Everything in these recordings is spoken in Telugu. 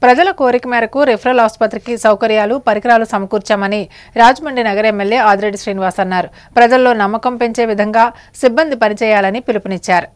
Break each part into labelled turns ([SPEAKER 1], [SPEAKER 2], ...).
[SPEAKER 1] ప్రజల కోరిక మేరకు రిఫరల్ ఆసుపత్రికి సౌకర్యాలు పరికరాలు సమకూర్చామని రాజమండ్రి నగర ఎమ్మెల్యే ఆదిరెడ్డి శ్రీనివాస్ అన్నారు. ప్రజల్లో నమ్మకం పెంచే విధంగా సిబ్బంది పనిచేయాలని పిలుపునిచ్చారు.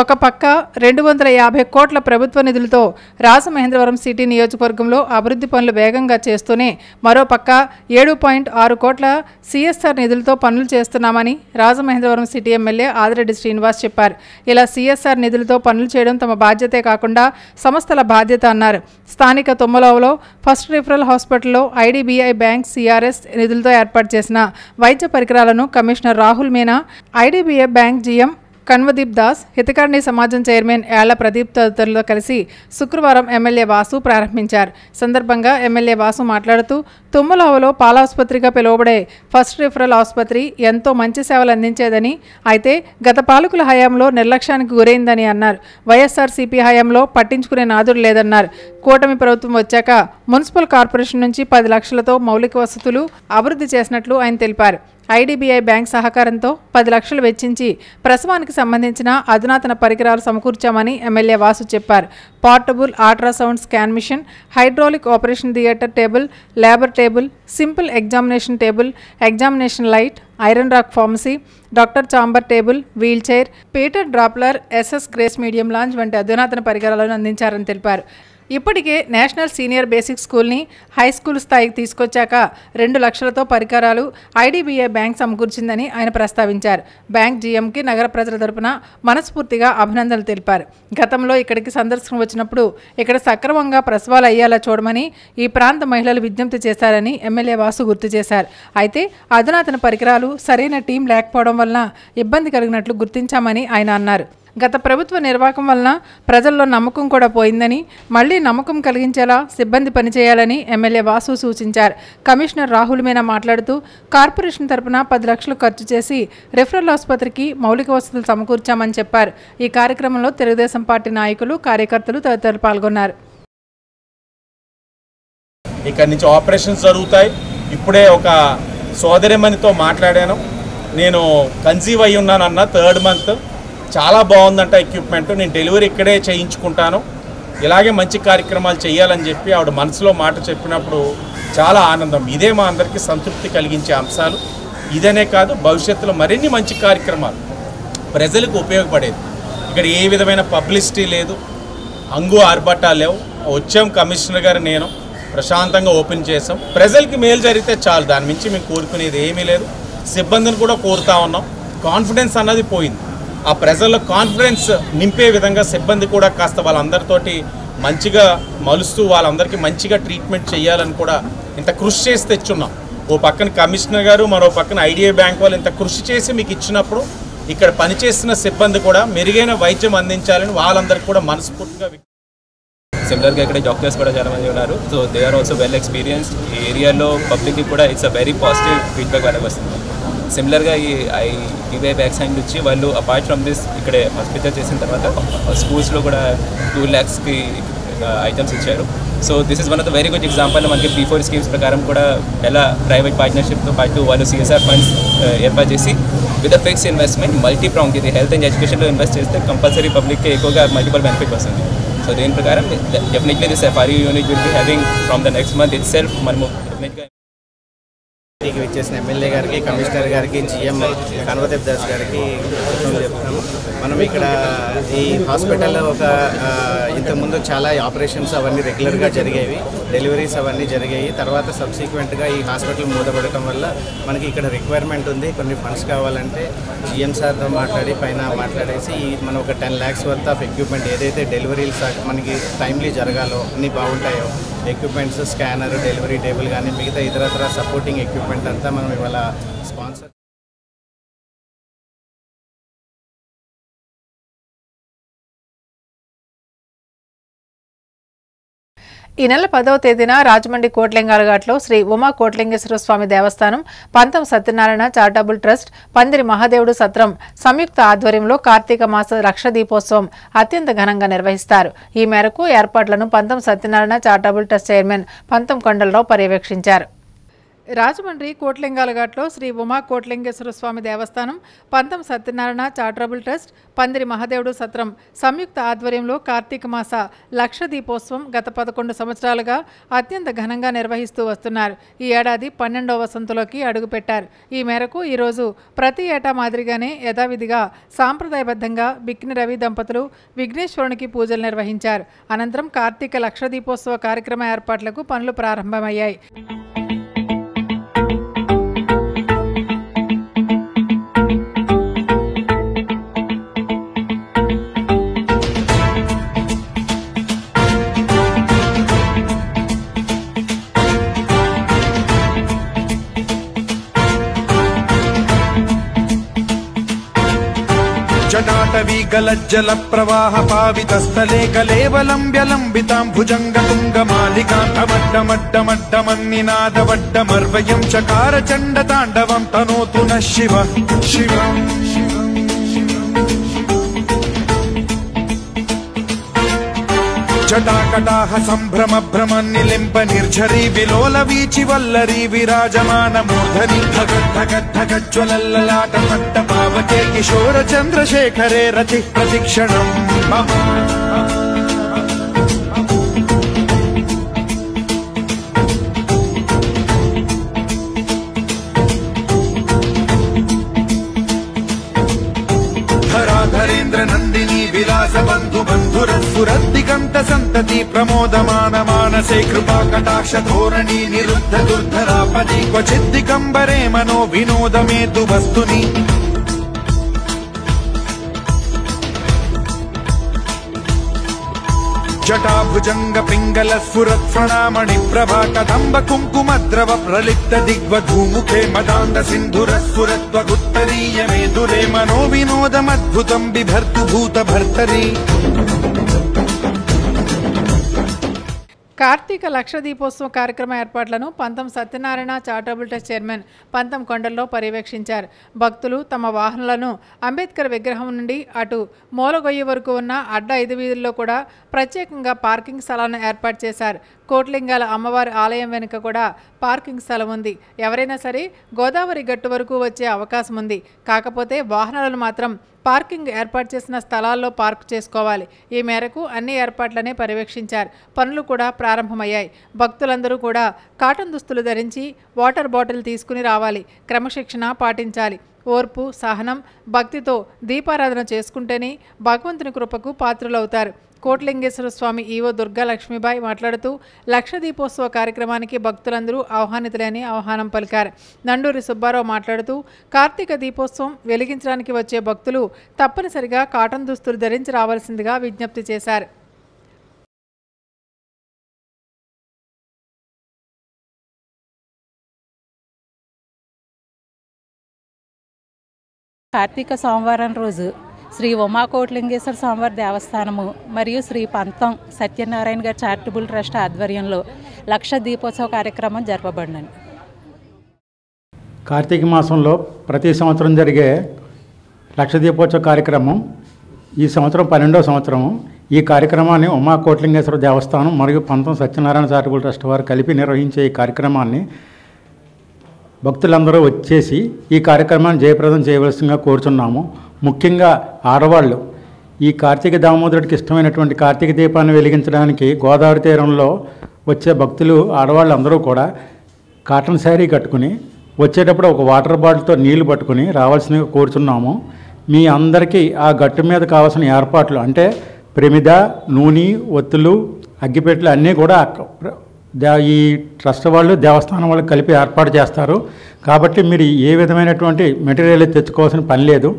[SPEAKER 1] ఒక పక్క 250 కోట్ల ప్రభుత్వ నిధులతో రాజమహేంద్రవరం సిటీ నియోజకవర్గంలో అభివృద్ధి పనులు వేగంగా చేస్తూనే మరోపక్క 7.6 కోట్ల సిఎస్ఆర్ నిధులతో పనులు చేస్తున్నామని రాజమహేంద్రవరం సిటీ ఎమ్మెల్యే ఆదిరెడ్డి శ్రీనివాస్ చెప్పారు. ఇలా సిఎస్ఆర్ నిధులతో పనులు చేయడం తమ బాధ్యతే కాకుండా సంస్థల బాధ్యత అన్నారు. స్థానిక తుమ్మలోవలో ఫస్ట్ రిఫరల్ హాస్పిటల్లో ఐడిబిఐ బ్యాంక్ సిఆర్ఎస్ నిధులతో ఏర్పాటు చేసిన వైద్య పరికరాలను commissioner Rahul Meena, IDBI bank GM Kanwadeep Das, Hithakarini Samajam chairman Yalla Pradeep తదితరులతో కలిసి శుక్రవారం ఎమ్మెల్యే వాసు ప్రారంభించారు. సందర్భంగా ఎమ్మెల్యే వాసు మాట్లాడుతూ తుమ్మలోవలో పాలాసుపత్రిగా పిలువబడే ఫస్ట్ రిఫరల్ ఆసుపత్రి ఎంతో మంచి సేవలు అందించేదని, అయితే గత పాలకుల హయాంలో నిర్లక్ష్యానికి గురైందని అన్నారు. వైఎస్ఆర్సీపీ హయాంలో పట్టించుకునే నాదుడు లేదన్నారు. కూటమి ప్రభుత్వం వచ్చాక మున్సిపల్ కార్పొరేషన్ నుంచి 10 లక్షలతో మౌలిక వసతులు అభివృద్ధి చేసినట్లు ఆయన తెలిపారు. ఐడిబిఐ బ్యాంక్ సహకారంతో 10 లక్షలు వెచ్చించి ప్రసవానికి సంబంధించిన అధునాతన పరికరాలు సమకూర్చామని ఎమ్మెల్యే వాసు చెప్పారు. Portable ultrasound scan machine, hydraulic operation theatre table, labour table, simple examination table, examination light, iron rack pharmacy, doctor chamber table, wheel chair, fetal doppler, SS grace medium launch వంటి అధునాతన పరికరాలను అందించారని తెలిపారు. ఇప్పటికే నేషనల్ సీనియర్ బేసిక్ స్కూల్ని హై స్కూల్ స్థాయికి తీసుకొచ్చాక 2 లక్షలతో పరికరాలు ఐడిబిఐ బ్యాంక్ సమకూర్చిందని ఆయన ప్రస్తావించారు. బ్యాంక్ జీఎంకి నగర ప్రజల తరపున మనస్ఫూర్తిగా అభినందనలు తెలిపారు. గతంలో ఇక్కడికి సందర్శన వచ్చినప్పుడు ఇక్కడ సక్రమంగా ప్రసవాలు అయ్యేలా చూడమని ఈ ప్రాంత మహిళలు విజ్ఞప్తి చేశారని ఎమ్మెల్యే వాసు గుర్తు చేశారు. అయితే అధునాతన పరికరాలు, సరైన టీం లేకపోవడం వలన ఇబ్బంది కలిగినట్లు గుర్తించామని ఆయన అన్నారు. గత ప్రభుత్వ నిర్వాహకం వలన ప్రజల్లో నమ్మకం కూడా పోయిందని, మళ్లీ నమ్మకం కలిగించేలా సిబ్బంది పనిచేయాలని ఎమ్మెల్యే వాసు సూచించారు. కమిషనర్ రాహుల్ మీనా మాట్లాడుతూ కార్పొరేషన్ తరపున 10 లక్షలు ఖర్చు చేసి రిఫరల్ ఆసుపత్రికి మౌలిక వసతులు సమకూర్చామని చెప్పారు. ఈ కార్యక్రమంలో తెలుగుదేశం పార్టీ నాయకులు, కార్యకర్తలు తదితరులు పాల్గొన్నారు.
[SPEAKER 2] ఇక్కడి నుంచి ఆపరేషన్స్ జరుగుతాయి. ఇప్పుడే ఒక సోదరిమణితో మాట్లాడాను. నేను కన్సీవ్ అయి ఉన్నానన్న 3rd మంత్. చాలా బాగుందంట ఎక్విప్మెంట్. నేను డెలివరీ ఇక్కడే చేయించుకుంటాను, ఇలాగే మంచి కార్యక్రమాలు చేయాలని చెప్పి ఆవిడ మనసులో మాట చెప్పినప్పుడు చాలా ఆనందం. ఇదే మా అందరికీ సంతృప్తి కలిగించే అంశాలు. ఇదనే కాదు, భవిష్యత్తులో మరిన్ని మంచి కార్యక్రమాలు ప్రజలకు ఉపయోగపడేది. ఇక్కడ ఏ విధమైన పబ్లిసిటీ లేదు, అంగు ఆర్భటాలు లేవు. వచ్చాం కమిషనర్ గారు నేను ప్రశాంతంగా ఓపెన్ చేసాం. ప్రజలకి మేలు జరిగితే చాలు, దాని మించి మేము కోరుకునేది ఏమీ లేదు. సిబ్బందిని కూడా కోరుతా ఉన్నాం. కాన్ఫిడెన్స్ అన్నది పోయింది. ఆ ప్రజల్లో కాన్ఫిడెన్స్ నింపే విధంగా సిబ్బంది కూడా కాస్త వాళ్ళందరితోటి మంచిగా మలుస్తూ వాళ్ళందరికీ మంచిగా ట్రీట్మెంట్ చేయాలని కూడా ఇంత కృషి చేసి తెచ్చున్నాం. ఓ పక్కన కమిషనర్ గారు, మరో పక్కన ఐడిఐ బ్యాంక్ వాళ్ళు ఇంత కృషి చేసి మీకు ఇచ్చినప్పుడు ఇక్కడ పనిచేస్తున్న సిబ్బంది కూడా మెరుగైన వైద్యం అందించాలని వాళ్ళందరికీ కూడా మనస్ఫూర్తిగా.
[SPEAKER 3] సిమిలర్గా ఇక్కడ డాక్టర్స్ కూడా చాలా మంది ఉన్నారు. So they are also well experienced. ఈ ఏరియాలో పబ్లిక్కి కూడా it's a very positive feedback వాళ్ళకి వస్తుంది. సిమిలర్గా ఈ ఐడిబిఐ బ్యాక్ సైడ్ నుంచి వాళ్ళు అపార్ట్ ఫ్రమ్ దిస్ ఇక్కడ హాస్పిటల్ చేసిన తర్వాత స్కూల్స్లో కూడా 2 lakhsకి ఐటమ్స్ ఇచ్చారు. So this is one of the very good example. మనకి P4 స్కీమ్స్ ప్రకారం కూడా ఎలా ప్రైవేట్ పార్ట్నర్షిప్తో పాటు వాళ్ళు సిఎస్ఆర్ ఫండ్స్ ఏర్పాటు చేసి with a fix investment multi prong ఇది హెల్త్ అండ్ ఎడ్యుకేషన్లో ఇన్వెస్ట్ చేస్తే కంపల్సరీ పబ్లిక్కి ఎక్కువగా మల్టిపుల్ బెనిఫిట్ వస్తుంది. సో దీని ప్రకారం definitely this FRU unit will be having from the next month itself. మనము డెఫినెట్గా
[SPEAKER 4] విచ్చేసిన ఎమ్మెల్యే గారికి, కమిషనర్ గారికి, జీఎం కన్వదీప్ దాస్ గారికి చెప్తున్నాము. మనం ఇక్కడ ఈ హాస్పిటల్లో ఇంతకుముందు చాలా ఆపరేషన్స్ అవన్నీ రెగ్యులర్గా జరిగేవి, డెలివరీస్ అవన్నీ జరిగాయి. తర్వాత సబ్సిక్వెంట్గా ఈ హాస్పిటల్ మూతపడటం వల్ల మనకి ఇక్కడ రిక్వైర్మెంట్ ఉంది, కొన్ని ఫండ్స్ కావాలంటే జీఎం సార్తో మాట్లాడేసి మనం ఒక 10 lakhs వర్త్ ఆఫ్ ఎక్విప్మెంట్ ఏదైతే డెలివరీలు మనకి టైమ్లీ జరగాలో అన్నీ బాగుంటాయో ఎక్విప్మెంట్స్, స్కానర్, డెలివరీ టేబుల్ కానీ మిగతా ఇతరత్ర సపోర్టింగ్ ఎక్విప్మెంట్ అంతా మనం ఇవాళ స్పాన్సర్.
[SPEAKER 1] ఈ నెల 10వ తేదీన రాజమండ్రి కోట్లింగాలఘాట్లో శ్రీ ఉమా కోట్లింగేశ్వర స్వామి దేవస్థానం, పంతం సత్యనారాయణ చారిటబుల్ ట్రస్ట్, పందిరి మహాదేవుడు సత్రం సంయుక్త ఆధ్వర్యంలో కార్తీక మాస లక్ష దీపోత్సవం అత్యంత ఘనంగా నిర్వహిస్తారు. ఈ మేరకు ఏర్పాట్లను పంతం సత్యనారాయణ చారిటబుల్ ట్రస్ట్ చైర్మన్ పంతం కొండలరావు పర్యవేక్షించారు. రాజమండ్రి కోట్లింగాలఘాట్లో శ్రీ ఉమా కోట్లింగేశ్వర స్వామి దేవస్థానం, పంతం సత్యనారాయణ చారిటబుల్ ట్రస్ట్, పందిరి మహాదేవుడు సత్రం సంయుక్త ఆధ్వర్యంలో కార్తీక మాస లక్ష దీపోత్సవం గత 11 సంవత్సరాలుగా అత్యంత ఘనంగా నిర్వహిస్తూ వస్తున్నారు. ఈ ఏడాది 12వ వసంతులోకి అడుగుపెట్టారు. ఈ మేరకు ఈరోజు ప్రతి ఏటా మాదిరిగానే యథావిధిగా సాంప్రదాయబద్ధంగా బిక్కిని రవి దంపతులు విఘ్నేశ్వరునికి పూజలు నిర్వహించారు. అనంతరం కార్తీక లక్ష దీపోత్సవ కార్యక్రమ ఏర్పాట్లకు పనులు ప్రారంభమయ్యాయి.
[SPEAKER 5] जटाटवी गलज्जल प्रवाह पावितस्थले कलेवलम्ब्यलम्बितां भुजङ्गतुङ्गमालिकां धमड्डमड्डमड्डमन्निनादवड्डमर्वयं चकार चण्डताण्डवं तनोतु नः शिव शिवम् जटाकटाह सम्भ्रम भ्रमन्निलिम्प निर्झरी विलोल वीचि वल्लरी विराजमान मूर्धनि धगद्धगद्धगज्ज्वलल्ललाट पट्ट पावके किशोर चन्द्रशेखरे रतिः प्रतिक्षणम् मम धराधरेन्द्र नन्दिनी विलास बन्धु बन्धुरस्फुरद्दिगन्त सन्तति प्रमोदमान मानसे कृपा कटाक्ष धोरणी निरुद्ध दुर्धरापदि क्वचिद्दिगम्बरे मनो विनोदमेतु वस्तुनि जटाभुजंग पिंगल स्फुरत् प्रणामणि प्रभा कदम्ब कुङ्कुमद्रव प्रलिप्त दिग्वधूमुखे मदान्त सिन्धुर स्फुरत्वगुत्तरीय मेदुरे मनो विनोदमद्भुतं बिभर्तु भूत भर्तरी
[SPEAKER 1] కార్తీక లక్ష దీపోత్సవం కార్యక్రమ ఏర్పాట్లను పంతం సత్యనారాయణ చారిటబుల్ ట్రస్ట్ చైర్మన్ పంతం కొండల్లో పర్యవేక్షించారు. భక్తులు తమ వాహనాలను అంబేద్కర్ విగ్రహం నుండి అటు మూలగొయ్యి వరకు ఉన్న అడ్డ 5 వీధుల్లో కూడా ప్రత్యేకంగా పార్కింగ్ స్థలాలను ఏర్పాటు చేశారు. కోట్లింగాల అమ్మవారి ఆలయం వెనుక కూడా పార్కింగ్ స్థలం ఉంది. ఎవరైనా సరే గోదావరి గట్టు వరకు వచ్చే అవకాశం ఉంది. కాకపోతే వాహనాలను మాత్రం పార్కింగ్ ఏర్పాటు చేసిన స్థలాల్లో పార్క్ చేసుకోవాలి. ఈ మేరకు అన్ని ఏర్పాట్లనే పర్యవేక్షించారు. పనులు కూడా ప్రారంభమయ్యాయి. భక్తులందరూ కూడా కాటన్ దుస్తులు ధరించి వాటర్ బాటిల్ తీసుకుని రావాలి. క్రమశిక్షణ పాటించాలి. ఓర్పు, సహనం, భక్తితో దీపారాధన చేసుకుంటేనే భగవంతుని కృపకు పాత్రులవుతారు. కోట్లింగేశ్వర స్వామి ఈవో దుర్గా లక్ష్మీబాయి మాట్లాడుతూ లక్ష దీపోత్సవ కార్యక్రమానికి భక్తులందరూ ఆహ్వానితులని ఆహ్వానం పలికారు. నండూరి సుబ్బారావు మాట్లాడుతూ కార్తీక దీపోత్సవం వెలిగించడానికి వచ్చే భక్తులు తప్పనిసరిగా కాటన్ దుస్తులు ధరించి రావాల్సిందిగా విజ్ఞప్తి చేశారు.
[SPEAKER 6] కార్తీక సోమవారం రోజు శ్రీ ఉమా కోట్లింగేశ్వర స్వామివారి దేవస్థానము మరియు శ్రీ పంతం సత్యనారాయణ గారి చారిటబుల్ ట్రస్ట్ ఆధ్వర్యంలో లక్ష దీపోత్సవ కార్యక్రమం జరపబడినది.
[SPEAKER 7] కార్తీక మాసంలో ప్రతి సంవత్సరం జరిగే లక్ష దీపోత్సవ కార్యక్రమం ఈ సంవత్సరం 12వ సంవత్సరం. ఈ కార్యక్రమాన్ని ఉమా కోట్లింగేశ్వర దేవస్థానం మరియు పంతం సత్యనారాయణ చారిటబుల్ ట్రస్ట్ వారు కలిపి నిర్వహించే ఈ కార్యక్రమాన్ని భక్తులందరూ వచ్చేసి ఈ కార్యక్రమాన్ని జయప్రదం చేయవలసిందిగా కోరుచున్నాము. ముఖ్యంగా ఆడవాళ్ళు ఈ కార్తీక దామోదరుడికి ఇష్టమైనటువంటి కార్తీక దీపాన్ని వెలిగించడానికి గోదావరి తీరంలో వచ్చే భక్తులు ఆడవాళ్ళు అందరూ కూడా కాటన్ శారీ కట్టుకుని వచ్చేటప్పుడు ఒక వాటర్ బాటిల్తో నీళ్లు పట్టుకుని రావాల్సిందిగా కోరుచున్నాము. మీ అందరికీ ఆ గట్టు మీద కావాల్సిన ఏర్పాట్లు అంటే ప్రమిద, నూనె, ఒత్తులు, అగ్గిపెట్టెలు అన్నీ కూడా ఈ ట్రస్ట్ వాళ్ళు దేవస్థానం వాళ్ళు కలిపి ఏర్పాటు చేస్తారు. కాబట్టి మీరు ఏ విధమైనటువంటి మెటీరియల్ తెచ్చుకోవాల్సిన పని లేదు.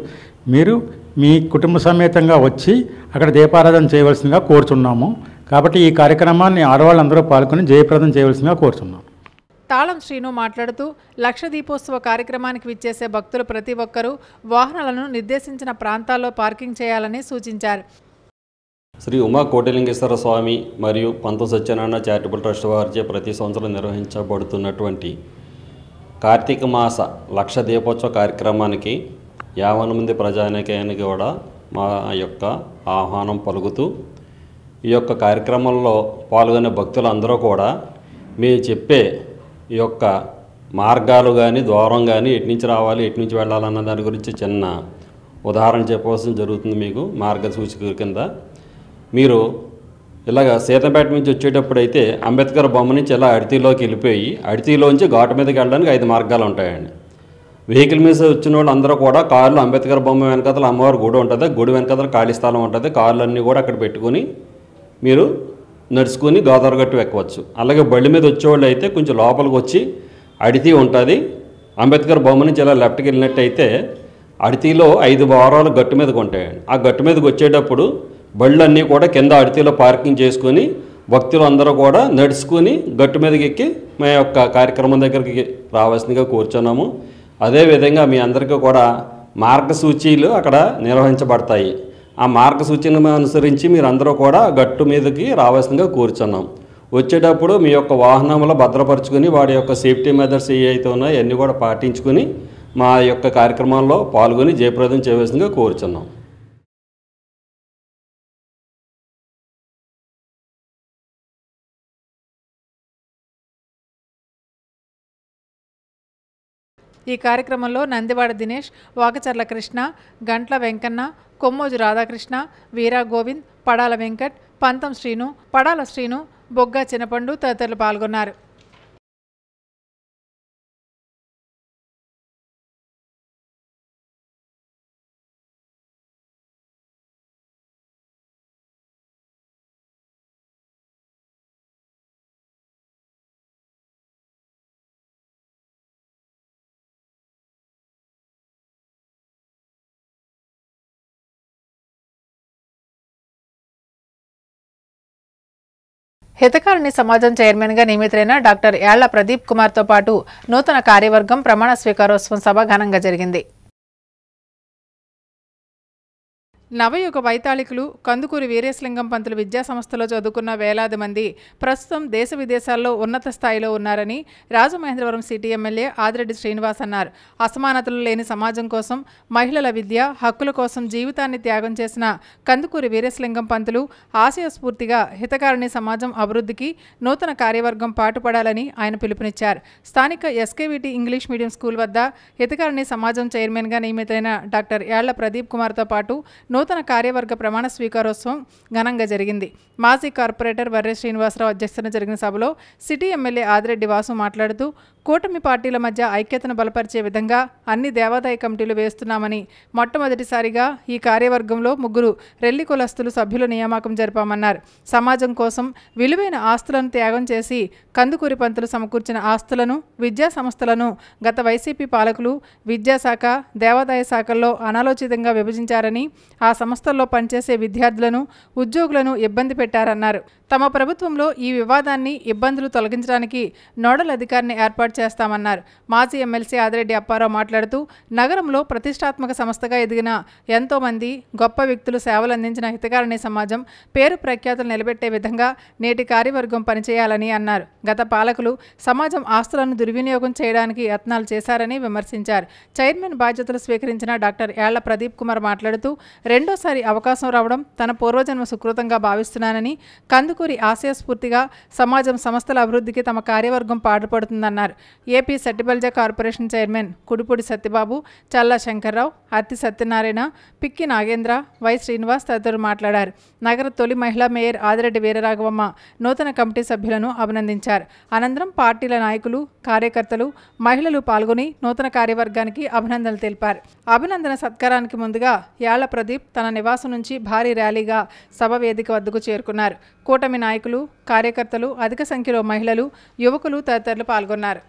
[SPEAKER 7] మీరు మీ కుటుంబ సమేతంగా వచ్చి అక్కడ దీపారాధన చేయవలసిందిగా కోరుచున్నాము. కాబట్టి ఈ కార్యక్రమాన్ని ఆడవాళ్ళందరూ పాల్గొని జయప్రదం చేయవలసిందిగా కోరుచున్నాం.
[SPEAKER 1] తాళం శ్రీను మాట్లాడుతూ లక్ష దీపోత్సవ కార్యక్రమానికి విచ్చేసే భక్తులు ప్రతి ఒక్కరూ వాహనాలను నిర్దేశించిన ప్రాంతాల్లో పార్కింగ్ చేయాలని సూచించారు.
[SPEAKER 8] శ్రీ ఉమా కోటిలింగేశ్వర స్వామి మరియు పంతం సత్యనారాయణ చారిటబుల్ ట్రస్ట్ వారిచే ప్రతి సంవత్సరం నిర్వహించబడుతున్నటువంటి కార్తీక మాస లక్ష దీపోత్సవ కార్యక్రమానికి 50 మంది ప్రజానికానికి కూడా మా యొక్క ఆహ్వానం పలుకుతూ ఈ యొక్క కార్యక్రమంలో పాల్గొనే భక్తులందరూ కూడా మేము చెప్పే ఈ యొక్క మార్గాలు కానీ ద్వారం కానీ ఎటు నుంచి రావాలి ఎటు నుంచి వెళ్ళాలన్న దాని గురించి చిన్న ఉదాహరణ చెప్పవలసి జరుగుతుంది. మీకు మార్గసూచిక కింద మీరు ఇలాగ సీతంపేట నుంచి వచ్చేటప్పుడు అయితే అంబేద్కర్ బొమ్మ నుంచి ఇలా అడితిలోకి వెళ్ళిపోయి అడితిలోంచి ఘాటు మీదకి వెళ్ళడానికి 5 మార్గాలు ఉంటాయండి. వెహికల్ మీద వచ్చిన వాళ్ళు అందరూ కూడా కార్లు అంబేద్కర్ బొమ్మ వెనకాతల అమ్మవారి గుడి ఉంటుంది, గుడి వెనకాతల ఖాళీ స్థలం ఉంటుంది, కార్లు అన్నీ కూడా అక్కడ పెట్టుకుని మీరు నడుచుకుని గోదావరి గట్టు ఎక్కవచ్చు. అలాగే బళ్ళు మీద వచ్చేవాళ్ళు అయితే కొంచెం లోపలికి వచ్చి అడితి ఉంటుంది, అంబేద్కర్ బొమ్మ నుంచి ఇలా లెఫ్ట్కి వెళ్ళినట్టయితే అడితిలో 5 వారాలు గట్టు మీదకి ఉంటాయండి. ఆ గట్టు మీదకి వచ్చేటప్పుడు బళ్ళన్నీ కూడా కింద అడితిలో పార్కింగ్ చేసుకొని భక్తులు అందరూ కూడా నడుచుకుని గట్టు మీదకి ఎక్కి మా యొక్క కార్యక్రమం దగ్గరికి రావాల్సిందిగా కూర్చున్నాము. అదేవిధంగా మీ అందరికీ కూడా మార్గసూచీలు అక్కడ నిర్వహించబడతాయి. ఆ మార్గసూచీలను అనుసరించి మీరు అందరూ కూడా గట్టు మీదకి రావాల్సిందిగా కూర్చున్నాం. వచ్చేటప్పుడు మీ యొక్క వాహనంలో భద్రపరుచుకొని వాడి యొక్క సేఫ్టీ మెజర్స్ ఏవైతే ఉన్నాయో అన్నీ కూడా పాటించుకొని మా యొక్క కార్యక్రమాల్లో పాల్గొని జయప్రదం చేయవలసిందిగా కోరుచున్నాం.
[SPEAKER 1] ఈ కార్యక్రమంలో నందివాడ దినేష్, వాకచర్ల కృష్ణ, గంట్ల వెంకన్న, కొమ్మోజు రాధాకృష్ణ, వీరా గోవింద్, పడాల వెంకట్, పంతం శ్రీను, పడాల శ్రీను, బొగ్గా చిన్నపండు తదితరులు పాల్గొన్నారు. హితకారిణి సమాజం చైర్మన్గా నియమితులైన డాక్టర్ యాళ్ల ప్రదీప్ కుమార్తో పాటు నూతన కార్యవర్గం ప్రమాణ స్వీకారోత్సవం సభ ఘనంగా జరిగింది. నవయుగ వైతాళికులు కందుకూరి వీరేశలింగం పంతులు విద్యాసంస్థలో చదువుకున్న వేలాది మంది ప్రస్తుతం దేశ విదేశాల్లో ఉన్నత స్థాయిలో ఉన్నారని రాజమహేంద్రవరం సిటీ ఎమ్మెల్యే ఆదిరెడ్డి శ్రీనివాస్ అన్నారు. అసమానతలు లేని సమాజం కోసం, మహిళల విద్య హక్కుల కోసం జీవితాన్ని త్యాగం చేసిన కందుకూరి వీరేశలింగం పంతులు ఆశయ స్ఫూర్తిగా హితకారిణి సమాజం అభివృద్ధికి నూతన కార్యవర్గం పాటుపడాలని ఆయన పిలుపునిచ్చారు. స్థానిక ఎస్కేవిటి ఇంగ్లీష్ మీడియం స్కూల్ వద్ద హితకారిణి సమాజం చైర్మన్గా నియమితులైన డాక్టర్ యాళ్ల ప్రదీప్ కుమార్తో పాటు నూతన కార్యవర్గ ప్రమాణ స్వీకారోత్సవం ఘనంగా జరిగింది. మాజీ కార్పొరేటర్ వర్రె శ్రీనివాసరావు అధ్యక్షతన జరిగిన సభలో సిటీ ఎమ్మెల్యే ఆదిరెడ్డి వాసు మాట్లాడుతూ కూటమి పార్టీల మధ్య ఐక్యతను బలపరిచే విధంగా అన్ని దేవాదాయ కమిటీలు వేస్తున్నామని, మొట్టమొదటిసారిగా ఈ కార్యవర్గంలో 3 రెల్లి కులస్తులు సభ్యుల నియామకం జరిపామన్నారు. సమాజం కోసం విలువైన ఆస్తులను త్యాగం చేసి కందుకూరి పంతులు సమకూర్చిన ఆస్తులను, విద్యా సంస్థలను గత వైసీపీ పాలకులు విద్యాశాఖ, దేవాదాయ శాఖల్లో అనాలోచితంగా విభజించారని, ఆ సంస్థల్లో పనిచేసే విద్యార్థులను, ఉద్యోగులను ఇబ్బంది పెట్టారన్నారు. తమ ప్రభుత్వంలో ఈ వివాదాన్ని, ఇబ్బందులు తొలగించడానికి నోడల్ అధికారిని ఏర్పాటు చేస్తామన్నారు. మాజీ ఎమ్మెల్సీ ఆదిరెడ్డి అప్పారావు మాట్లాడుతూ నగరంలో ప్రతిష్టాత్మక సంస్థగా ఎదిగిన ఎంతోమంది గొప్ప వ్యక్తులు సేవలందించిన హితకారిణి సమాజం పేరు ప్రఖ్యాతులు నిలబెట్టే విధంగా నేటి కార్యవర్గం పనిచేయాలని అన్నారు. గత పాలకులు సమాజం ఆస్తులను దుర్వినియోగం చేయడానికి యత్నాలు చేశారని విమర్శించారు. చైర్మన్ బాధ్యతలు స్వీకరించిన డాక్టర్ యాళ్ల ప్రదీప్ కుమార్ మాట్లాడుతూ రెండోసారి అవకాశం రావడం తన పూర్వజన్మ సుకృతంగా భావిస్తున్నానని, కందుకూరి ఆశయస్ఫూర్తిగా సమాజం సంస్థల అభివృద్ధికి తమ కార్యవర్గం పాటుపడుతుందన్నారు. AP Settibalija corporation chairman Kudipudi Satyababu, Challa Shankarrao, Atti Satyanarayana, Pikki Nagendra, Y Srinivas తదితరులు మాట్లాడారు. నగర తొలి మహిళా మేయర్ ఆదిరెడ్డి వీరరాఘవమ్మ నూతన కమిటీ సభ్యులను అభినందించారు. అనంతరం పార్టీల నాయకులు, కార్యకర్తలు, మహిళలు పాల్గొని నూతన కార్యవర్గానికి అభినందనలు తెలిపారు. అభినందన సత్కారానికి ముందుగా యాళ్ల ప్రదీప్ తన నివాసం నుంచి భారీ ర్యాలీగా సభ వేదిక వద్దకు చేరుకున్నారు. కూటమి నాయకులు, కార్యకర్తలు, అధిక సంఖ్యలో మహిళలు, యువకులు తదితరులు పాల్గొన్నారు.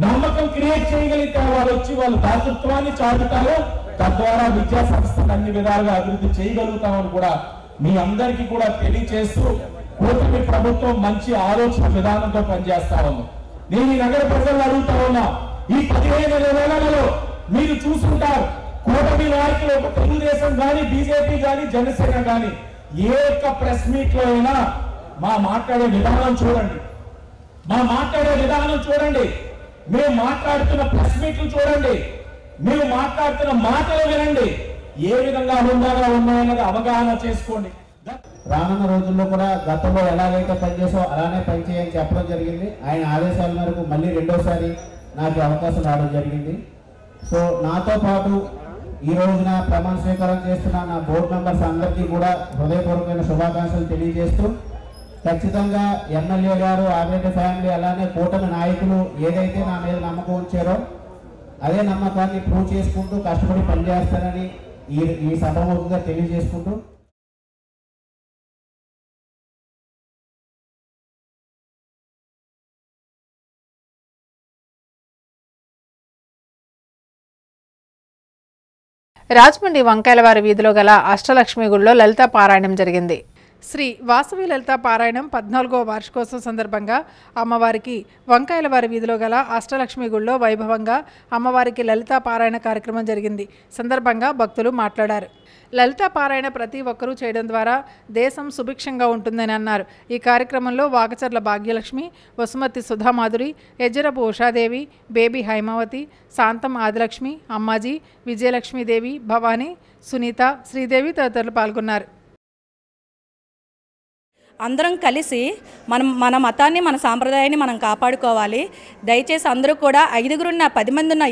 [SPEAKER 9] నమ్మకం క్రియేట్ చేయగలిగితే వాళ్ళు వచ్చి వాళ్ళ దాతృత్వాన్ని చాటుతారు. తద్వారా విద్యా సంస్థను అన్ని విధాలుగా అభివృద్ధి చేయగలుగుతామని కూడా మీ అందరికీ కూడా తెలియజేస్తూ కూటమి ప్రభుత్వం మంచి ఆలోచన విధానంతో పనిచేస్తా ఉంది. నేను ఈ నగర ప్రజలు అడుగుతా ఉన్నా, ఈ 15 నెలలలో మీరు చూసుకుంటారు కూటమి నాయకులు ఒక తెలుగుదేశం కానీ, బీజేపీ కానీ, జనసేన కానీ ఏ ఒక్క ప్రెస్ మీట్ లో అయినా మా మాట్లాడే విధానం చూడండి, మేము మాట్లాడుతున్న ప్రెస్ మీట్లు చూడండి, మేము మాట్లాడుతున్న మాటలు వినండి, ఏ విధంగా హుందాగా ఉన్నాయన్నది అవగాహన చేసుకోండి.
[SPEAKER 10] రానున్న రోజుల్లో కూడా గతంలో ఎలాగైతే పనిచేసో అలానే పనిచేయని చెప్పడం జరిగింది. ఆయన ఆదేశాల మేరకు మళ్ళీ రెండోసారి నాకు అవకాశం రావడం జరిగింది. సో నాతో పాటు ఈ రోజున ప్రమాణ స్వీకారం చేస్తున్న నా బోర్డు మెంబర్స్ అందరికీ కూడా హృదయపూర్వకమైన శుభాకాంక్షలు తెలియజేస్తూ, ఖచ్చితంగా ఎమ్మెల్యే గారు, ఆర్ఎడ్ ఫ్యామిలీ, అలానే కూటమి నాయకులు ఏదైతే నా మీద నమ్మకం ఉంచారో అదే నమ్మకాన్ని ప్రూవ్ చేసుకుంటూ కష్టపడి పనిచేస్తానని ఈ సభముఖంగా తెలియజేసుకుంటూ,
[SPEAKER 1] రాజమండ్రి వంకాయలవారి వీధిలో గల అష్టలక్ష్మి గుడిలో లలితా పారాయణం జరిగింది. శ్రీ వాసవి లలితా పారాయణం 14వ వార్షికోత్సవం సందర్భంగా అమ్మవారికి వంకాయలవారి వీధిలో గల అష్టలక్ష్మి గుడిలో వైభవంగా అమ్మవారికి లలితా పారాయణ కార్యక్రమం జరిగింది. సందర్భంగా భక్తులు మాట్లాడారు. లలితా పారాయణ ప్రతి ఒక్కరూ చేయడం ద్వారా దేశం సుభిక్షంగా ఉంటుందని అన్నారు. ఈ కార్యక్రమంలో వాకచర్ల భాగ్యలక్ష్మి, వసుమతి సుధామాధురి, ఎజ్జరపు ఉషాదేవి, బేబీ హైమావతి, శాంతం ఆదిలక్ష్మి, అమ్మాజీ, విజయలక్ష్మీదేవి, భవానీ, సునీత, శ్రీదేవి తదితరులు పాల్గొన్నారు.
[SPEAKER 11] అందరం కలిసి మన మతాన్ని, మన సాంప్రదాయాన్ని మనం కాపాడుకోవాలి. దయచేసి అందరూ కూడా 5గురున్న 10 మంది ఉన్న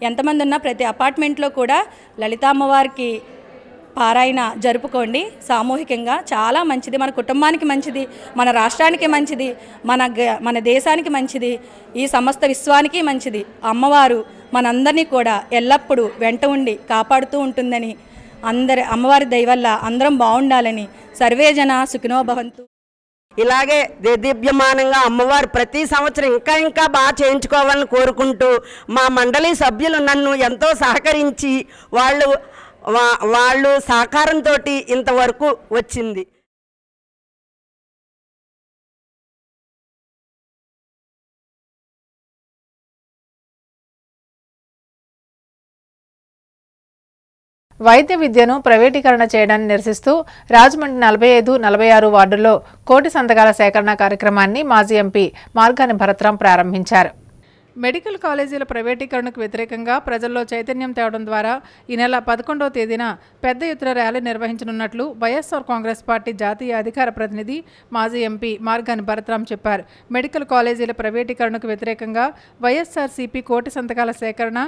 [SPEAKER 11] ఎంతమంది ఉన్నా ప్రతి అపార్ట్మెంట్లో కూడా లలితా అమ్మవారికి పారాయణ జరుపుకోండి సామూహికంగా. చాలా మంచిది, మన కుటుంబానికి మంచిది, మన రాష్ట్రానికి మంచిది, మన దేశానికి మంచిది, ఈ సమస్త విశ్వానికి మంచిది. అమ్మవారు మనందరినీ కూడా ఎల్లప్పుడూ వెంట ఉండి కాపాడుతూ ఉంటుందని, అమ్మవారి దయ వల్ల అందరం బాగుండాలని, సర్వేజన సుఖినో భవంతు.
[SPEAKER 12] ఇలాగే దేదీప్యమానంగా అమ్మవారు ప్రతి సంవత్సరం ఇంకా బాగా చేయించుకోవాలని కోరుకుంటూ, మా మండలి సభ్యులు నన్ను ఎంతో సహకరించి వాళ్ళు సహకారంతో ఇంతవరకు వచ్చింది.
[SPEAKER 1] వైద్య విద్యను ప్రైవేటీకరణ చేయడాన్ని నిరసిస్తూ రాజమండ్రి 45, 46 వార్డుల్లో కోటి సంతకాల సేకరణ కార్యక్రమాన్ని మాజీ ఎంపీ మార్గాని భరత్రాం ప్రారంభించారు. మెడికల్ కాలేజీల ప్రైవేటీకరణకు వ్యతిరేకంగా ప్రజల్లో చైతన్యం తేవడం ద్వారా ఈ నెల 11వ తేదీన పెద్ద ఎత్తున ర్యాలీ నిర్వహించనున్నట్లు వైఎస్ఆర్ కాంగ్రెస్ పార్టీ జాతీయ అధికార ప్రతినిధి మాజీ ఎంపీ మార్గాని భరత్రాం చెప్పారు. మెడికల్ కాలేజీల ప్రైవేటీకరణకు వ్యతిరేకంగా వైఎస్ఆర్సీపీ కోటి సంతకాల సేకరణ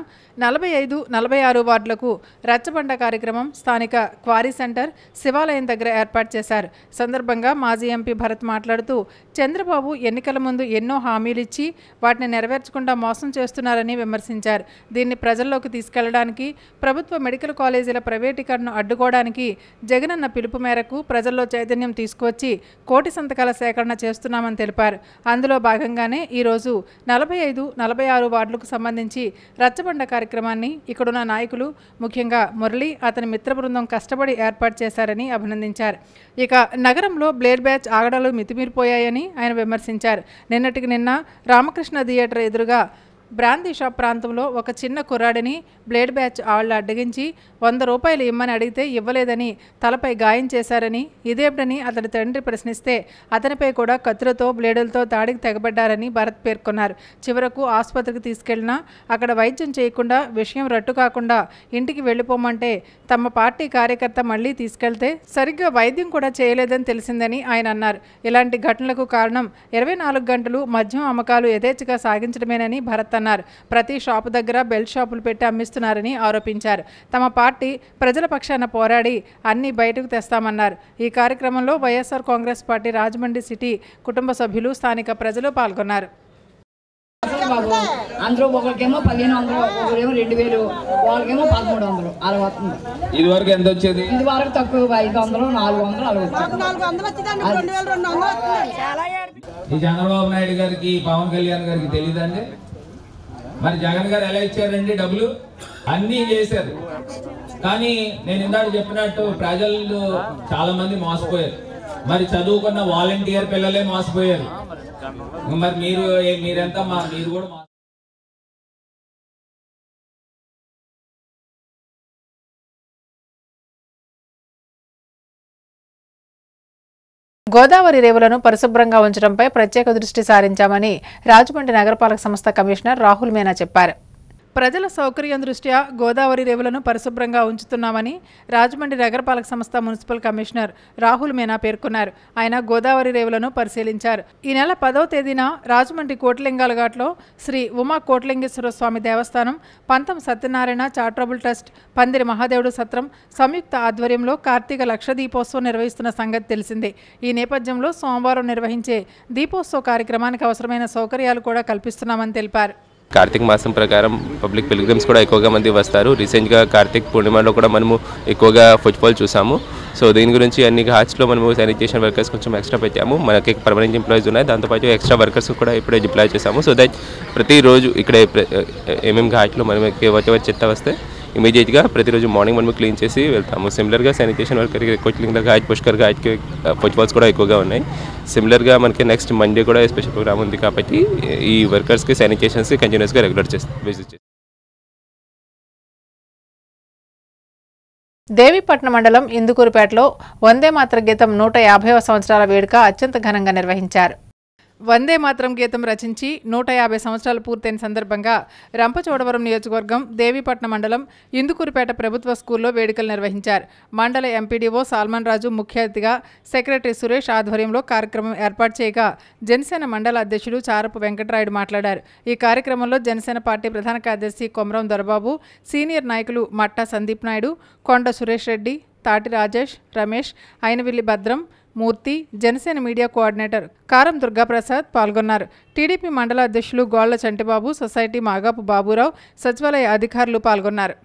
[SPEAKER 1] 45, 46 వార్డులకు రచ్చబండ కార్యక్రమం స్థానిక క్వారీ సెంటర్, శివాలయం దగ్గర ఏర్పాటు చేశారు. సందర్భంగా మాజీ ఎంపీ భరత్ మాట్లాడుతూ, చంద్రబాబు ఎన్నికల ముందు ఎన్నో హామీలిచ్చి వాటిని నెరవేర్చకుండా మోసం చేస్తున్నారని విమర్శించారు. దీన్ని ప్రజల్లోకి తీసుకెళ్లడానికి, ప్రభుత్వ మెడికల్ కాలేజీల ప్రైవేటీకరణను అడ్డుకోవడానికి జగనన్న పిలుపు మేరకు ప్రజల్లో చైతన్యం తీసుకువచ్చి కోటి సంతకాల సేకరణ చేస్తున్నామని తెలిపారు. అందులో భాగంగానే ఈరోజు 45, 46 వార్డులకు సంబంధించి రచ్చబండ కార్యక్రమాన్ని ఇక్కడున్న నాయకులు, ముఖ్యంగా మురళి, అతని మిత్ర బృందం కష్టపడి ఏర్పాటు చేశారని అభినందించారు. ఇక నగరంలో బ్లేడ్ బ్యాచ్ ఆగడాలు మితిమీరిపోయాయని ఆయన విమర్శించారు. నిన్నటికి నిన్న రామకృష్ణ థియేటర్ ఎదురుగా బ్రాందీ షాప్ ప్రాంతంలో ఒక చిన్న కుర్రాడిని బ్లేడ్ బ్యాచ్ ఆళ్లు అడ్డగించి 100 రూపాయలు ఇమ్మని అడిగితే ఇవ్వలేదని తలపై గాయం చేశారని, ఇదేమిటని అతని తండ్రి ప్రశ్నిస్తే అతనిపై కూడా కత్తులతో, బ్లేడులతో దాడికి తెగబడ్డారని భరత్ పేర్కొన్నారు. చివరకు ఆసుపత్రికి తీసుకెళ్లినా అక్కడ వైద్యం చేయకుండా విషయం రట్టు కాకుండా ఇంటికి వెళ్ళిపోమంటే తమ పార్టీ కార్యకర్త మళ్లీ తీసుకెళ్తే సరిగ్గా వైద్యం కూడా చేయలేదని తెలిసిందని ఆయన అన్నారు. ఇలాంటి ఘటనలకు కారణం 24 గంటలు మద్యం అమ్మకాలు యథేచ్ఛగా సాగించడమేనని భరత్ అన్నారు. ప్రతి షాపు దగ్గర బెల్ట్ షాపులు పెట్టి అమ్మిస్తున్నారని ఆరోపించారు. తమ పార్టీ ప్రజల పక్షాన పోరాడి అన్ని బయటకు తెస్తామన్నారు. ఈ కార్యక్రమంలో వైఎస్ఆర్ కాంగ్రెస్ పార్టీ రాజమండ్రి సిటీ కుటుంబ సభ్యులు, స్థానిక ప్రజలు పాల్గొన్నారు.
[SPEAKER 13] అందరూ ఒకరికేమో 1500, ఒకరేమో 2000, వాళ్ళకేమో 1300 అలా వస్తుంది.
[SPEAKER 14] ఇది వరకు ఎంత వచ్చేది?
[SPEAKER 13] ఇది వరకు తక్కువ 500, 400 అలా
[SPEAKER 14] ఈ చంద్రబాబు నాయుడు గారికి, పవన్ కళ్యాణ్ గారికి తెలియదండి. మరి జగన్ గారు ఎలా ఇచ్చారండి డబ్బులు? అన్నీ చేశారు. కానీ నేను ఇందాక చెప్పినట్టు ప్రజలు చాలా మంది మోసపోయారు. మరి చదువుకున్న వాలంటీర్ పిల్లలే మోసపోయారు. మరి మీరెంత మీరు కూడా
[SPEAKER 1] గోదావరి రేవులను పరిశుభ్రంగా ఉంచడంపై ప్రత్యేక దృష్టి సారించామని రాజమండ్రి నగరపాలక సంస్థ కమిషనర్ రాహుల్ మీనా చెప్పారు. ప్రజల సౌకర్యం దృష్ట్యా గోదావరి రేవులను పరిశుభ్రంగా ఉంచుతున్నామని రాజమండ్రి నగరపాలక సంస్థ మున్సిపల్ కమిషనర్ రాహుల్ మీనా పేర్కొన్నారు. ఆయన గోదావరి రేవులను పరిశీలించారు. ఈ నెల 10వ తేదీన రాజమండ్రి కోటిలింగాల ఘాట్లో శ్రీ ఉమా కోటిలింగేశ్వర స్వామి దేవస్థానం, పంతం సత్యనారాయణ చారిటబుల్ ట్రస్ట్, పందిరి మహాదేవుడు సత్రం సంయుక్త ఆధ్వర్యంలో కార్తీక లక్ష దీపోత్సవం నిర్వహిస్తున్న సంగతి తెలిసిందే. ఈ నేపథ్యంలో సోమవారం నిర్వహించే దీపోత్సవ కార్యక్రమానికి అవసరమైన సౌకర్యాలు కూడా కల్పిస్తున్నామని తెలిపారు.
[SPEAKER 3] కార్తీక మాసం ప్రకారం పబ్లిక్ పిల్గ్రిమ్స్ కూడా ఎక్కువగా మంది వస్తారు. రీసెంట్గా కార్తీక పూర్ణిమలో కూడా మనము ఎక్కువగా ఫుట్ఫాల్ చూసాము. సో దీని గురించి అన్ని ఘాట్స్లో మనము శానిటేషన్ వర్కర్స్ కొంచెం ఎక్స్ట్రా పెట్టాము. మనకి పర్మనెంట్ ఎంప్లాయీస్ ఉన్నాయి, దాంతోపాటు ఎక్స్ట్రా వర్కర్స్ కూడా ఇప్పుడే డిప్లాయ్ చేసాము. సో దట్ ప్రతిరోజు ఇక్కడ ఏమేమి ఘాట్లో మనకి ఎవరి చెత్త వస్తే ఇమీడియట్గా ప్రతిరోజు మార్నింగ్ మనం క్లీన్ చేసి వెళ్తాము. సిమిలర్గా శానిటేషన్ వర్కర్కి కోటిలింగ ఘాట్, పుష్కర్ ఘాట్కి ఫుట్ఫాల్స్ కూడా ఎక్కువగా ఉన్నాయి. సిమిలర్గా మనకి నెక్స్ట్ మండే కూడా స్పెషల్ ప్రోగ్రామ్ ఉంది కాబట్టి ఈ వర్కర్స్కి శానిటేషన్స్కి కంటిన్యూస్గా రెగ్యులర్ విజిట్ చేస్తాం.
[SPEAKER 1] దేవీపట్నం మండలం ఇందుకూరుపేటలో వందే మాతరం గీతం 150వ సంవత్సరాల వేడుక అత్యంత ఘనంగా నిర్వహించారు. వందే మాతరం గీతం రచించి 150 సంవత్సరాలు పూర్తయిన సందర్భంగా రంపచోడవరం నియోజకవర్గం దేవీపట్నం మండలం ఇందుకూరుపేట ప్రభుత్వ స్కూల్లో వేడుకలు నిర్వహించారు. మండల ఎంపీడీఓ సాల్మన్ రాజు ముఖ్య అతిథిగా, సెక్రటరీ సురేష్ ఆధ్వర్యంలో కార్యక్రమం ఏర్పాటు చేయగా జనసేన మండల అధ్యక్షుడు చారపు వెంకటరాయుడు మాట్లాడారు. ఈ కార్యక్రమంలో జనసేన పార్టీ ప్రధాన కార్యదర్శి కొమరం దొరబాబు, సీనియర్ నాయకులు మట్టా సందీప్ నాయుడు, కొండ సురేష్ రెడ్డి, తాటి రాజేష్, రమేష్, అయినవిల్లి భద్రం, మూర్తి, జనసేన మీడియా కోఆర్డినేటర్ కారం దుర్గాప్రసాద్ పాల్గొన్నారు. టీడీపీ మండల అధ్యక్షులు గోళ్ల చంటిబాబు, సొసైటీ మాగాపు బాబురావు, సచివాలయ అధికారులు పాల్గొన్నారు.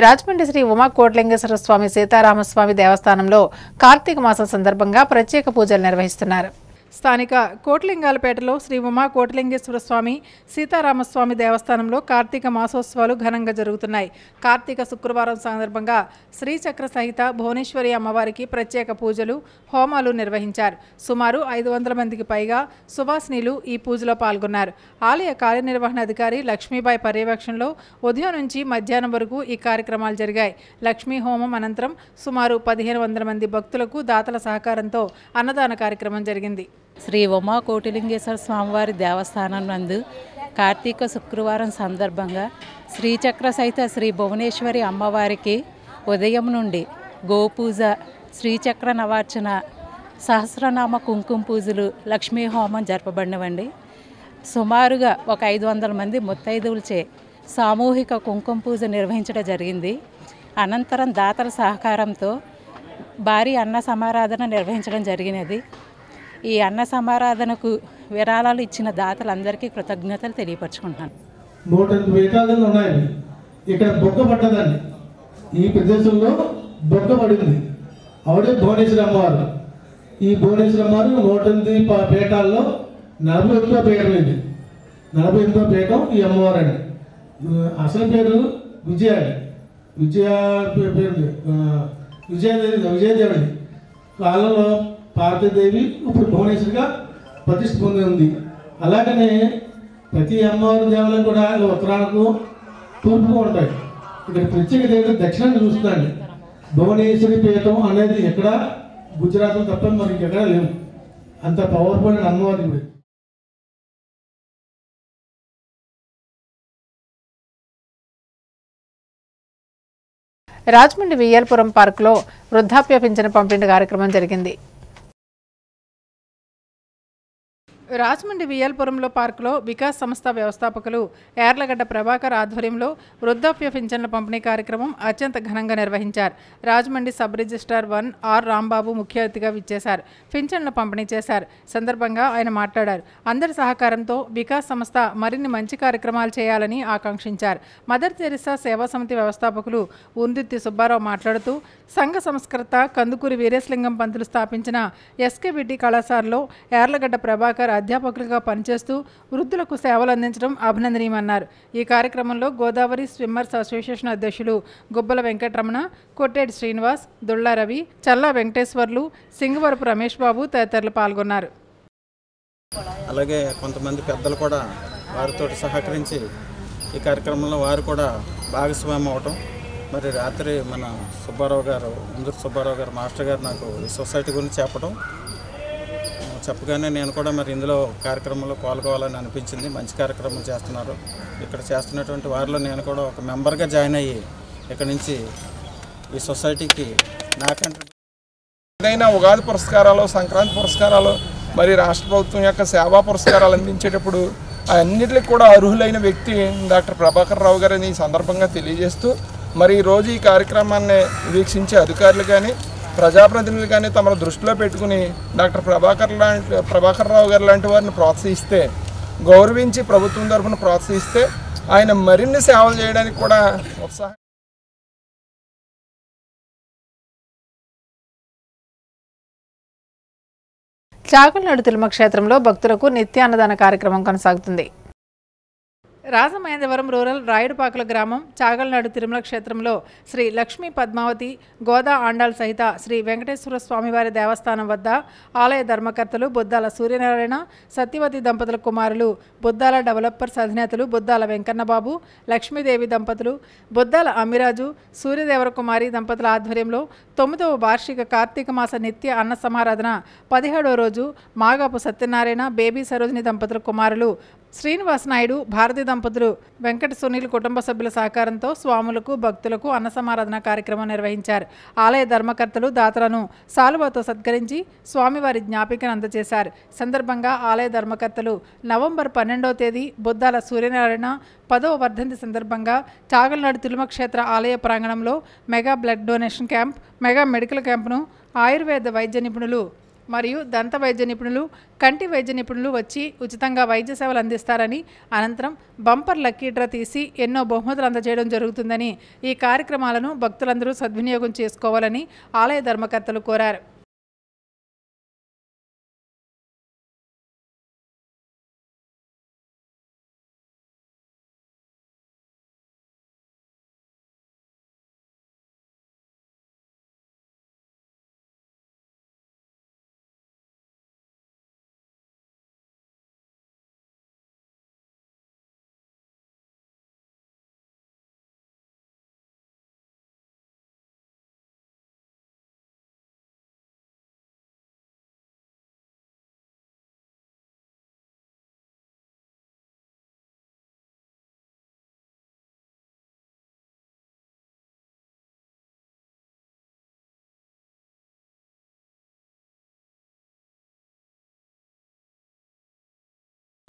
[SPEAKER 1] రాజమండ్రి శ్రీ ఉమా కోటిలింగేశ్వర స్వామి సీతారామస్వామి దేవస్థానంలో కార్తీక మాసం సందర్భంగా ప్రత్యేక పూజలు నిర్వహిస్తున్నారు. స్థానిక కోటిలింగాలపేటలో శ్రీ ఉమా కోటిలింగేశ్వర స్వామి సీతారామస్వామి దేవస్థానంలో కార్తీక మాసోత్సవాలు ఘనంగా జరుగుతున్నాయి. కార్తీక శుక్రవారం సందర్భంగా శ్రీచక్ర సహిత భువనేశ్వరి అమ్మవారికి ప్రత్యేక పూజలు, హోమాలు నిర్వహించారు. సుమారు 500 మందికి పైగా సువాసినీలు ఈ పూజలో పాల్గొన్నారు. ఆలయ కార్యనిర్వహణాధికారి లక్ష్మీబాయి పర్యవేక్షణలో ఉదయం నుంచి మధ్యాహ్నం వరకు ఈ కార్యక్రమాలు జరిగాయి. లక్ష్మీ హోమం అనంతరం సుమారు 1500 మంది భక్తులకు దాతల సహకారంతో అన్నదాన కార్యక్రమం జరిగింది.
[SPEAKER 6] శ్రీ ఉమా కోటిలింగేశ్వర స్వామివారి దేవస్థానం నందు కార్తీక శుక్రవారం సందర్భంగా శ్రీచక్ర సహిత శ్రీ భువనేశ్వరి అమ్మవారికి ఉదయం నుండి గోపూజ, శ్రీచక్ర నవార్చన, సహస్రనామ కుంకుమ పూజలు, లక్ష్మీ హోమం జరపబడినవండి. సుమారుగా ఒక 500 మంది ముత్తైదువులచే సామూహిక కుంకుమ పూజ నిర్వహించడం జరిగింది. అనంతరం దాతల సహకారంతో భారీ అన్న సమారాధన నిర్వహించడం జరిగినది. ఈ అన్న సమారాధనకు విరాళాలు ఇచ్చిన దాతలందరికీ కృతజ్ఞతలు తెలియపరచుకుంటున్నాను.
[SPEAKER 15] 108 వేటాలు ఉన్నాయి. ఇక్కడ బొక్క పడ్డదండి. ఈ ప్రదేశంలో బొక్క పడింది. ఆవిడే భువనేశ్వరి అమ్మవారు. ఈ భువనేశ్వరి అమ్మవారు 108 పీఠాల్లో 48వ పీఠం ఇది. 48వ పీఠం ఈ అమ్మవారు అండి. అసలు పేరు విజయ అండి. పేరు విజయదేవి. కాలంలో పార్వతీదేవి ఇప్పుడు భువనేశ్వరిగా ప్రతిష్ఠ పొంది ఉంది. అలాగనే ప్రతి అమ్మవారి దేవాలయం కూడా ఉత్తరాలకు తూర్పుగా ఉంటాయి. ఇక్కడ ప్రత్యేకత ఏంటంటే దక్షిణాన్ని చూస్తుందండి. భువనేశ్వరి పీఠం అనేది ఎక్కడ గుజరాత్లో తప్ప మరి ఇంకెక్కడ లేవు. అంత పవర్ఫుల్ అమ్మవారి గుడి.
[SPEAKER 1] రాజమండ్రి వియ్యల్పురం పార్కులో వృద్ధాప్య పింఛను పంపిణీ కార్యక్రమం జరిగింది. రాజమండ్రి వియ్యల్పురంలో పార్కులో వికాస్ సంస్థ వ్యవస్థాపకులు యార్లగడ్డ ప్రభాకర్ ఆధ్వర్యంలో వృద్ధాప్య పింఛన్ల పంపిణీ కార్యక్రమం అత్యంత ఘనంగా నిర్వహించారు. Rajahmundry sub registrar 1 R Rambabu ముఖ్య అతిథిగా విచ్చేశారు. పింఛన్ల పంపిణీ చేశారు. సందర్భంగా ఆయన మాట్లాడారు. అందరి సహకారంతో వికాస్ సంస్థ మరిన్ని మంచి కార్యక్రమాలు చేయాలని ఆకాంక్షించారు. మదర్ తెరిసా సేవా సమితి వ్యవస్థాపకులు ఉందిత్తి సుబ్బారావు మాట్లాడుతూ సంఘ సంస్కర్త కందుకూరి వీరేశలింగం పంతులు స్థాపించిన ఎస్కేబిటి కళాశాలలో యార్లగడ్డ ప్రభాకర్ అధ్యాపకులుగా పనిచేస్తూ వృద్ధులకు సేవలు అందించడం అభినందనీయమన్నారు. ఈ కార్యక్రమంలో గోదావరి స్విమ్మర్స్ అసోసియేషన్ అధ్యక్షులు గుబ్బల వెంకటరమణ, కొట్టేటి శ్రీనివాస్, దుళ్ళ రవి, చల్లా వెంకటేశ్వర్లు, సింగవరపు రమేష్ బాబు తదితరులు పాల్గొన్నారు.
[SPEAKER 16] అలాగే కొంతమంది పెద్దలు కూడా వారితో సహకరించి ఈ కార్యక్రమంలో వారు కూడా భాగస్వామ్యం అవటం, మరి రాత్రి మన సుబ్బారావు గారు, ముందూరు సుబ్బారావు గారు మాస్టర్ గారు నాకు ఈ సొసైటీ గురించి చెప్పగానే నేను కూడా మరి ఇందులో కార్యక్రమంలో పాల్గొవాలని అనిపించింది. మంచి కార్యక్రమం చేస్తున్నారు. ఇక్కడ చేస్తున్నటువంటి వారిలో నేను కూడా ఒక మెంబర్గా జాయిన్ అయ్యి ఇక్కడ నుంచి ఈ సొసైటీకి నాకంటే
[SPEAKER 17] ఏదైనా ఉగాది పురస్కారాలు, సంక్రాంతి పురస్కారాలు, మరి రాష్ట్ర ప్రభుత్వం యొక్క సేవా పురస్కారాలు అందించేటప్పుడు అన్నింటికి కూడా అర్హులైన వ్యక్తి డాక్టర్ ప్రభాకర్ రావు గారని ఈ సందర్భంగా తెలియజేస్తూ, మరి ఈరోజు ఈ కార్యక్రమాన్ని వీక్షించే అధికారులు కానీ ప్రజాప్రతినిధులు కానీ తమ దృష్టిలో పెట్టుకుని డాక్టర్ ప్రభాకర్ రావు గారు లాంటి వారిని ప్రోత్సహిస్తే, గౌరవించి ప్రభుత్వం తరఫున ప్రోత్సహిస్తే ఆయన మరిన్ని సేవలు చేయడానికి కూడా ఉత్సాహం.
[SPEAKER 1] చాగల్నాడు తిరుమ క్షేత్రంలో భక్తులకు నిత్య అన్నదాన కార్యక్రమం కొనసాగుతుంది. రాజమహేంద్రవరం రూరల్ రాయుడుపాకుల గ్రామం చాగల్నాడు తిరుమల క్షేత్రంలో శ్రీ లక్ష్మీ పద్మావతి గోదా ఆండాల్ సహిత శ్రీ వెంకటేశ్వర స్వామివారి దేవస్థానం వద్ద ఆలయ ధర్మకర్తలు బుద్దాల సూర్యనారాయణ, సత్యవతి దంపతుల కుమారులు బుద్దాల డెవలపర్స్ అధినేతలు బుద్దాల వెంకన్నబాబు, లక్ష్మీదేవి దంపతులు, బుద్దాల అమ్మిరాజు, సూర్యదేవర కుమారి దంపతుల ఆధ్వర్యంలో 9వ వార్షిక కార్తీక మాస నిత్య అన్న సమారాధన 17వ రోజు మాగాపు సత్యనారాయణ, బేబీ సరోజిని దంపతుల కుమారులు శ్రీనివాస్ నాయుడు, భారతి దంపతులు వెంకట సునీల్ కుటుంబ సభ్యుల సహకారంతో స్వాములకు భక్తులకు అన్న సమారాధన కార్యక్రమం నిర్వహించారు. ఆలయ ధర్మకర్తలు దాతలను సాలువాతో సత్కరించి స్వామివారి జ్ఞాపికను అందజేశారు. సందర్భంగా ఆలయ ధర్మకర్తలు నవంబర్ 12వ తేదీ బుద్దాల సూర్యనారాయణ 10వ వర్ధంతి సందర్భంగా చాగల్నాడు తిరుమ క్షేత్ర ఆలయ ప్రాంగణంలో mega blood donation camp, mega medical క్యాంపును ఆయుర్వేద వైద్య నిపుణులు మరియు దంత వైద్య నిపుణులు, కంటి వైద్య నిపుణులు వచ్చి ఉచితంగా వైద్య సేవలు అందిస్తారని, అనంతరం బంపర్ లక్కీ డ్రా తీసి ఎన్నో బహుమతులు అందజేయడం జరుగుతుందని, ఈ కార్యక్రమాలను భక్తులందరూ సద్వినియోగం చేసుకోవాలని ఆలయ ధర్మకర్తలు కోరారు.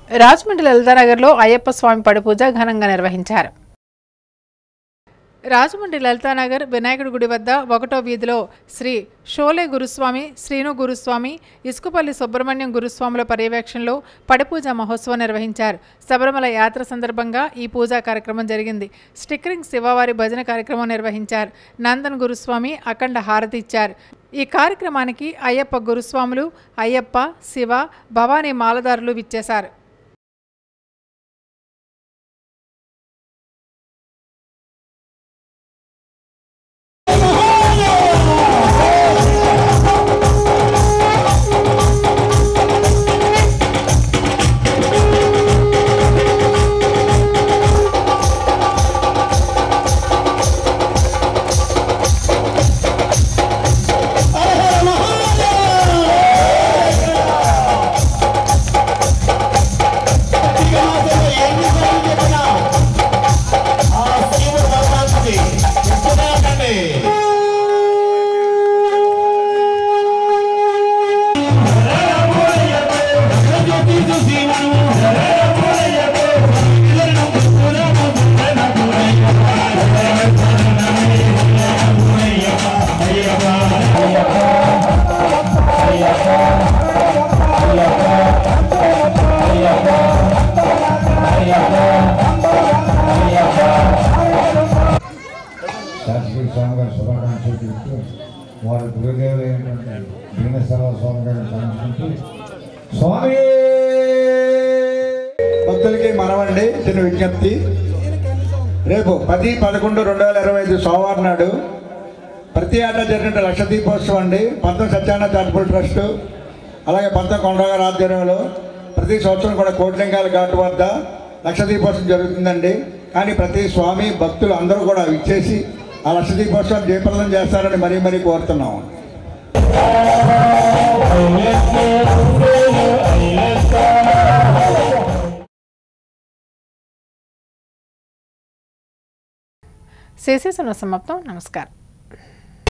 [SPEAKER 1] రాజమండ్రి లలితానగర్లో అయ్యప్ప స్వామి పడిపూజ ఘనంగా నిర్వహించారు. రాజమండ్రి లలితానగర్ వినాయకుడి గుడి వద్ద 1వ వీధిలో శ్రీ షోలే గురుస్వామి, శ్రీను గురుస్వామి, ఇసుకుపల్లి సుబ్రహ్మణ్యం గురుస్వాముల పర్యవేక్షణలో పడిపూజ మహోత్సవం నిర్వహించారు. శబరిమల యాత్ర సందర్భంగా ఈ పూజా కార్యక్రమం జరిగింది. స్టిక్కరింగ్ శివవారి భజన కార్యక్రమం నిర్వహించారు. నందన్ గురుస్వామి అఖండ హారతి ఇచ్చారు. ఈ కార్యక్రమానికి అయ్యప్ప గురుస్వాములు, అయ్యప్ప, శివ, భవానీ మాలదారులు విచ్చేశారు.
[SPEAKER 18] శాస్త్రీ స్వామి గారి శుభాకాంక్షలు తెలుపుతూ వారి గురుదేవులు అయినటువంటి భీమేశ్వర స్వామి గారిని సమర్పించి స్వామి
[SPEAKER 19] భక్తులకి మనవండి చిన్న విజ్ఞప్తి. రేపు 10/11/2025 సోమవారం నాడు ప్రతి ఏటా జరిగిన లక్ష దీపోత్సవం అండి పంతం సత్యనారాయణ చారిటబుల్ ట్రస్ట్ అలాగే పంతం కొండగారి ఆధ్వర్యంలో ప్రతి సంవత్సరం కూడా కోటిలింగాల ఘాటు వద్ద లక్ష దీపోత్సవం జరుగుతుందండి. కానీ ప్రతి స్వామి భక్తులు అందరూ కూడా ఇచ్చేసి ఆ లక్ష దీపోత్సవం జయప్రదం చేస్తారని మరీ కోరుతున్నాము.
[SPEAKER 1] శేషేశ్వర సమాప్తం. నమస్కారం.